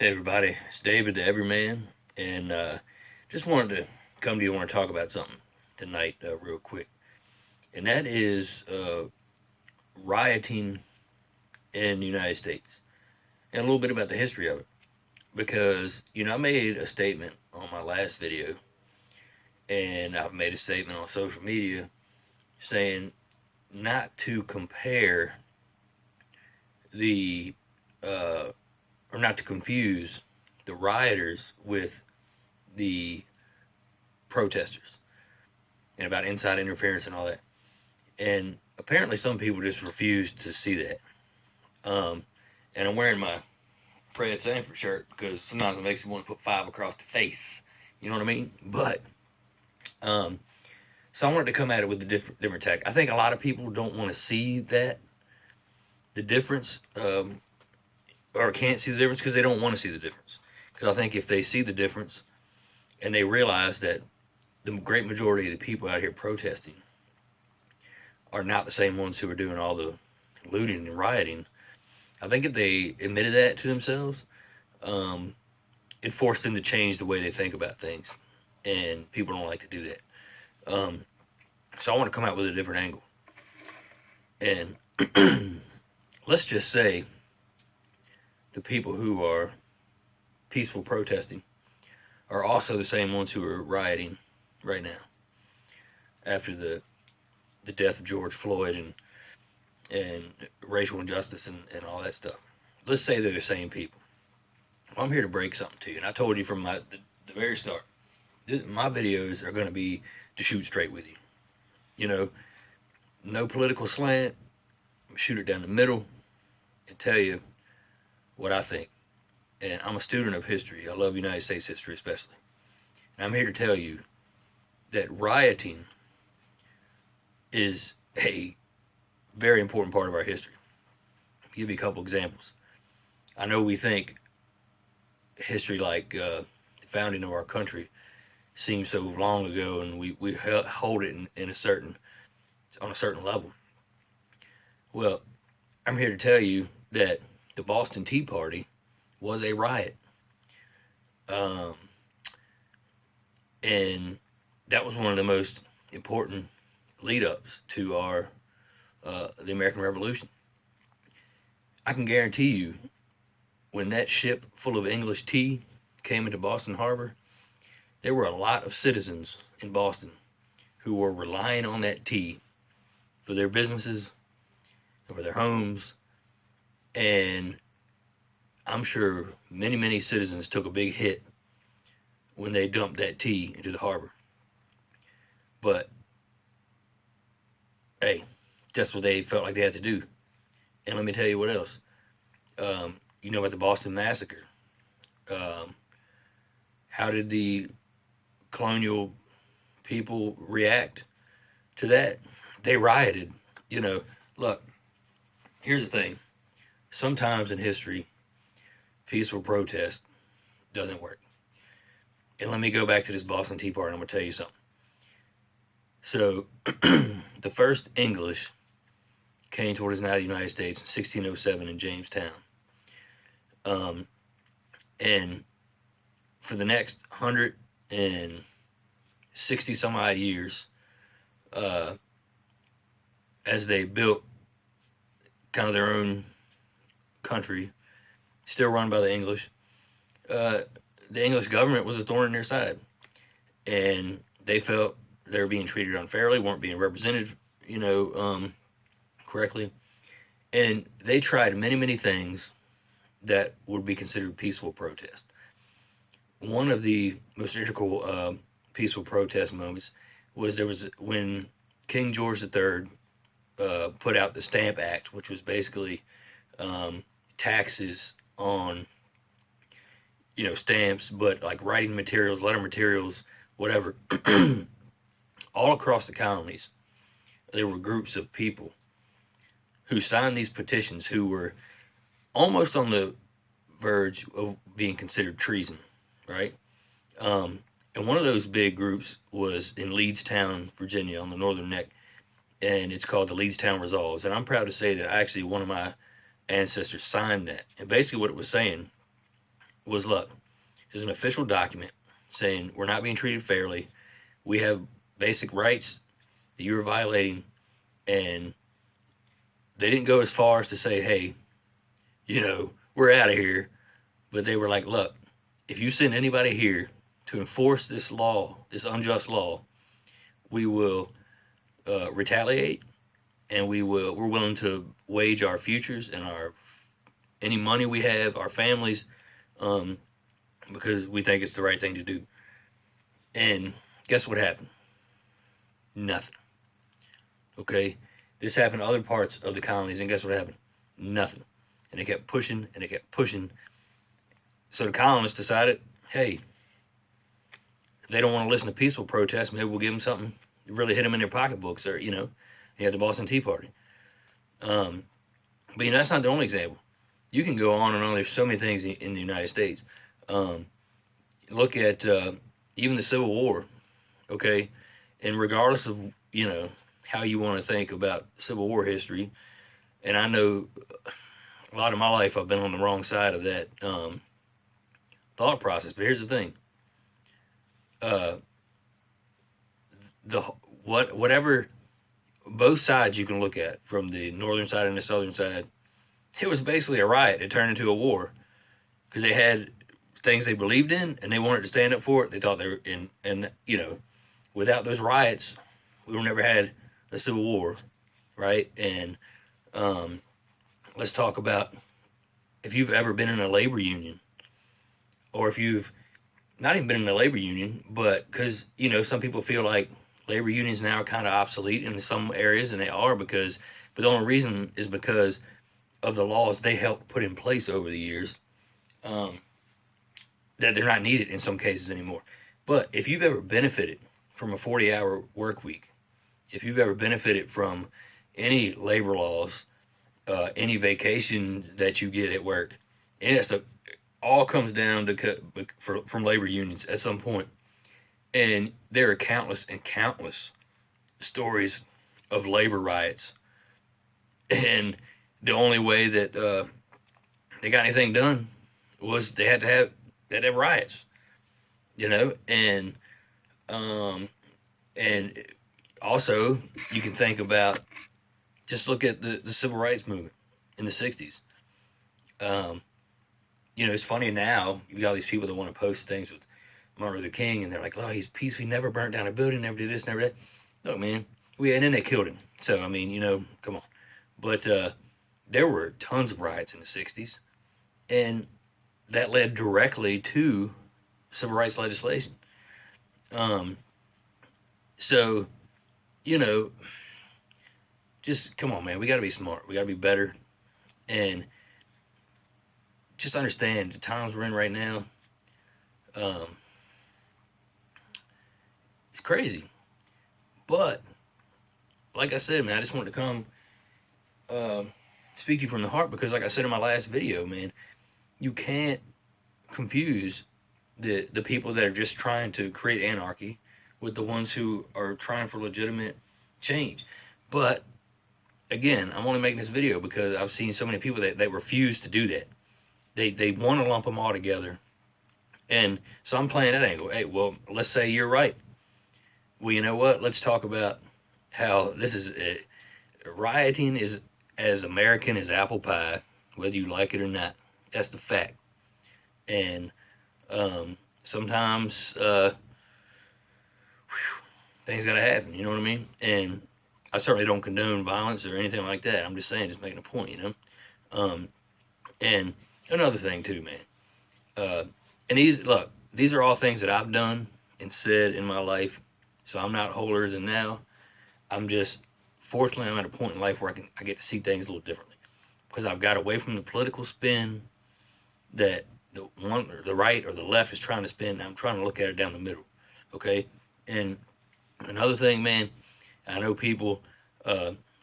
Hey everybody, it's David the Everyman, and just wanted to come to you. I want to talk about something tonight, real quick, and that is rioting in the United States, and a little bit about the history of it. Because I made a statement on my last video, and I've made a statement on social media saying not to compare the or not to confuse the rioters with the protesters and about inside interference and all that. And apparently, some people just refuse to see that. Um, and I'm wearing my Fred Sanford shirt because sometimes it makes me want to put five across the face. You know what I mean? But um, so I wanted to come at it with a different tack. I think a lot of people don't want to see that the difference, or can't see the difference because they don't want to see the difference. Because I think if they see the difference and they realize that the great majority of the people out here protesting are not the same ones who are doing all the looting and rioting. I think if they admitted that to themselves, um, it forced them to change the way they think about things, and people don't like to do that. So I want to come out with a different angle, and let's just say the people who are peaceful protesting are also the same ones who are rioting right now after the death of George Floyd and racial injustice and all that stuff. Let's say they're the same people. Well, I'm here to break something to you, and I told you from the very start. My videos are going to be to shoot straight with you. You know, no political slant. Shoot it down the middle and tell you what I think. And I'm a student of history. I love United States history especially. And I'm here to tell you that rioting is a very important part of our history. I'll give you a couple examples. I know we think history like the founding of our country seems so long ago, and we hold it in a certain on a certain level. Well, I'm here to tell you that the Boston Tea Party was a riot, um, and that was one of the most important lead-ups to our the American Revolution. I can guarantee you, when that ship full of English tea came into Boston Harbor, there were a lot of citizens in Boston who were relying on that tea for their businesses, for their homes, and I'm sure many citizens took a big hit when they dumped that tea into the harbor. But hey, that's what they felt like they had to do. And let me tell you what else. You know about the Boston Massacre. Um, how did the colonial people react to that? They rioted. You know, look, here's the thing. Sometimes in history, peaceful protest doesn't work. And let me go back to this Boston Tea Party. I'm going to tell you something. So, the first English came towards now the United States in 1607 in Jamestown. And for the next 160 some odd years, as they built kind of their own country, still run by the English, the English government was a thorn in their side. And they felt they were being treated unfairly, weren't being represented, correctly. And they tried many things that would be considered peaceful protest. One of the most integral peaceful protest moments was when King George III put out the Stamp Act, which was basically taxes on stamps, but like writing materials, letter materials, whatever. All across the colonies, there were groups of people who signed these petitions who were almost on the verge of being considered treason, right? And one of those big groups was in Leedstown, Virginia, on the Northern Neck, and it's called the Leedstown Resolves. And I'm proud to say that actually one of my ancestors signed that. And basically what it was saying was, look, there's an official document saying we're not being treated fairly. We have basic rights that you're violating, and they didn't go as far as to say, hey, we're out of here. But they were like, look, if you send anybody here to enforce this law, this unjust law, we will retaliate, and we're willing to wage our futures and any money we have, our families, because we think it's the right thing to do. And guess what happened? Nothing. Okay, this happened to other parts of the colonies, and guess what happened? Nothing. And they kept pushing, and they kept pushing. So the colonists decided, hey, if they don't want to listen to peaceful protests, maybe we'll give them something to really hit them in their pocketbooks, or you had the Boston Tea Party. But that's not the only example. You can go on and on. There's so many things in the United States. Look at even the Civil War, okay? And regardless of, how you want to think about Civil War history, and I know a lot of my life I've been on the wrong side of that thought process, but here's the thing. Whatever, both sides you can look at, from the northern side and the southern side, it was basically a riot. It turned into a war because they had things they believed in and they wanted to stand up for it. They thought they were in, and without those riots, we would never had a civil war, right? And let's talk about if you've ever been in a labor union, or if you've not even been in a labor union, but because some people feel like labor unions now are kind of obsolete in some areas, and they are, but the only reason is because of the laws they helped put in place over the years, that they're not needed in some cases anymore. But if you've ever benefited from a 40-hour work week, if you've ever benefited from any labor laws, any vacation that you get at work, any of that stuff, all comes down to from labor unions at some point. And there are countless and countless stories of labor riots. And the only way that they got anything done was they had to have riots, and also you can think about, just look at the civil rights movement in the 60s. It's funny now, you got all these people that want to post things with Martin Luther King, and they're like, oh, he's peaceful, he never burnt down a building, never did this, never that. Look, man, and then they killed him. So, come on. But there were tons of riots in the 60s, and that led directly to civil rights legislation. So, just come on, man. We got to be smart. We got to be better, and just understand the times we're in right now. It's crazy, but like I said, man, I just wanted to come speak to you from the heart, because like I said in my last video, man, you can't confuse the people that are just trying to create anarchy with the ones who are trying for legitimate change. But again, I'm only making this video because I've seen so many people that refuse to do that. They want to lump them all together, and so I'm playing that angle. Hey, well, let's say you're right. Well, you know what? Let's talk about how this is rioting is as American as apple pie, whether you like it or not. That's the fact. And sometimes things gotta happen. You know what I mean? And I certainly don't condone violence or anything like that. I'm just saying, just making a point. And another thing too, man. And these are all things that I've done and said in my life. So I'm not holier than thou. I'm just, fortunately, I'm at a point in life where I get to see things a little differently, because I've got away from the political spin that the one or the right or the left is trying to spin. And I'm trying to look at it down the middle. Okay. And another thing, man, I know people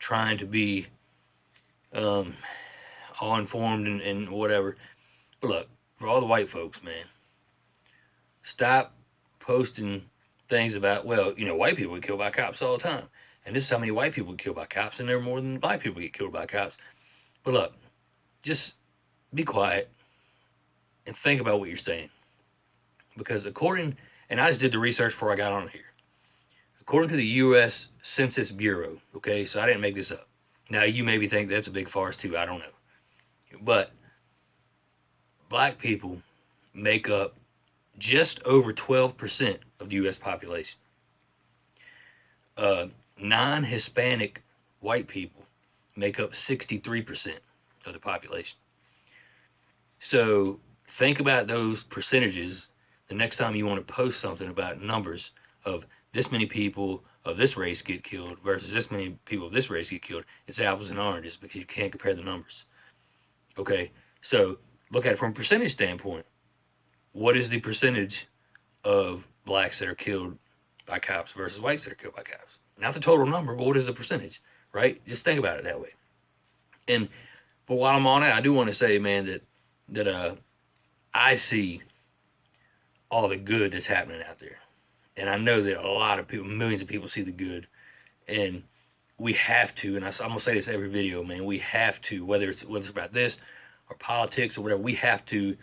trying to be all informed and whatever. But look, for all the white folks, man, stop posting things about, well, white people get killed by cops all the time, and this is how many white people get killed by cops, and there are more than black people get killed by cops. But look, just be quiet. and think about what you're saying. Because and I just did the research before I got on here. According to the U.S. Census Bureau, okay, so I didn't make this up. Now, you maybe think that's a big farce too, I don't know. But black people make up just over 12% of the U.S. population. Non-Hispanic white people make up 63% of the population. So think about those percentages the next time you want to post something about numbers of this many people of this race get killed versus this many people of this race get killed. It's apples and oranges because you can't compare the numbers. Okay, so look at it from a percentage standpoint. What is the percentage of blacks that are killed by cops versus whites that are killed by cops? Not the total number, but what is the percentage, right? Just think about it that way. But while I'm on it, I do want to say, man, that I see all the good that's happening out there. And I know that a lot of people, millions of people see the good. And we have to, and I'm going to say this every video, man, we have to, whether it's about this or politics or whatever, we have to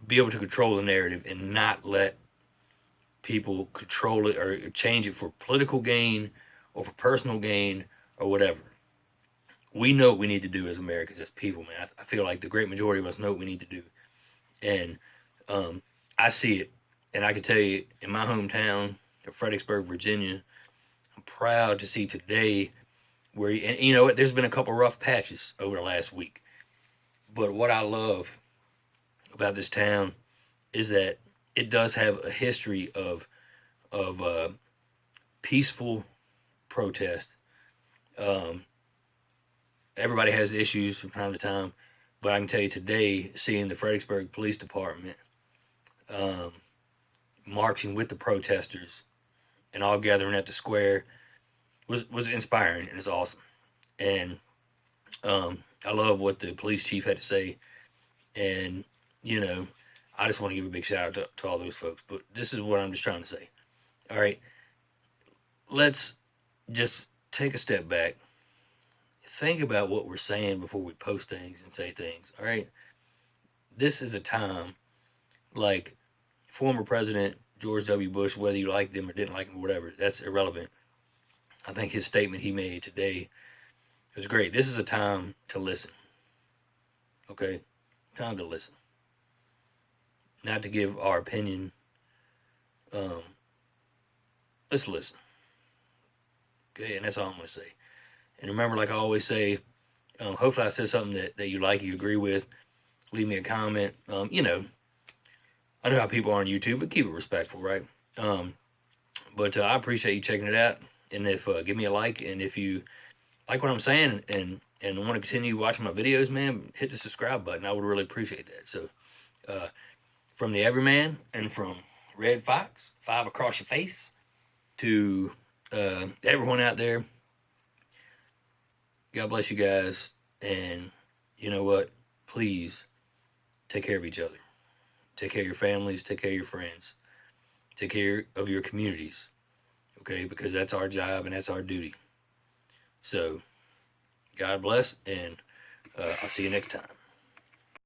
be able to control the narrative and not let people control it or change it for political gain or for personal gain or whatever. We know what we need to do as Americans, as people, man. I feel like the great majority of us know what we need to do. And I see it. And I can tell you, in my hometown of Fredericksburg, Virginia, I'm proud to see today where, and you know what, there's been a couple rough patches over the last week. But what I love about this town is that it does have a history of peaceful protest. Everybody has issues from time to time, but I can tell you today, seeing the Fredericksburg Police Department marching with the protesters and all gathering at the square was inspiring, and it's awesome. And I love what the police chief had to say, and you know, I just want to give a big shout out to all those folks. But this is what I'm just trying to say. All right, let's just take a step back, think about what we're saying before we post things and say things. All right, this is a time like former President George W. Bush, whether you liked him or didn't like him or whatever, that's irrelevant. I think his statement he made today was great. This is a time to listen. Okay? Time to listen. Not to give our opinion. Let's listen. Okay? And that's all I'm going to say. And remember, like I always say, hopefully I said something that you like, you agree with. Leave me a comment. You know, I know how people are on YouTube, but keep it respectful, right? But I appreciate you checking it out. And if give me a like, and if you like what I'm saying and want to continue watching my videos, man, hit the subscribe button. I would really appreciate that. So, from the Everyman and from Red Fox, 5 across your face, to everyone out there, God bless you guys. And you know what? Please take care of each other. Take care of your families. Take care of your friends. Take care of your communities. Okay? Because that's our job and that's our duty. So, God bless, and I'll see you next time.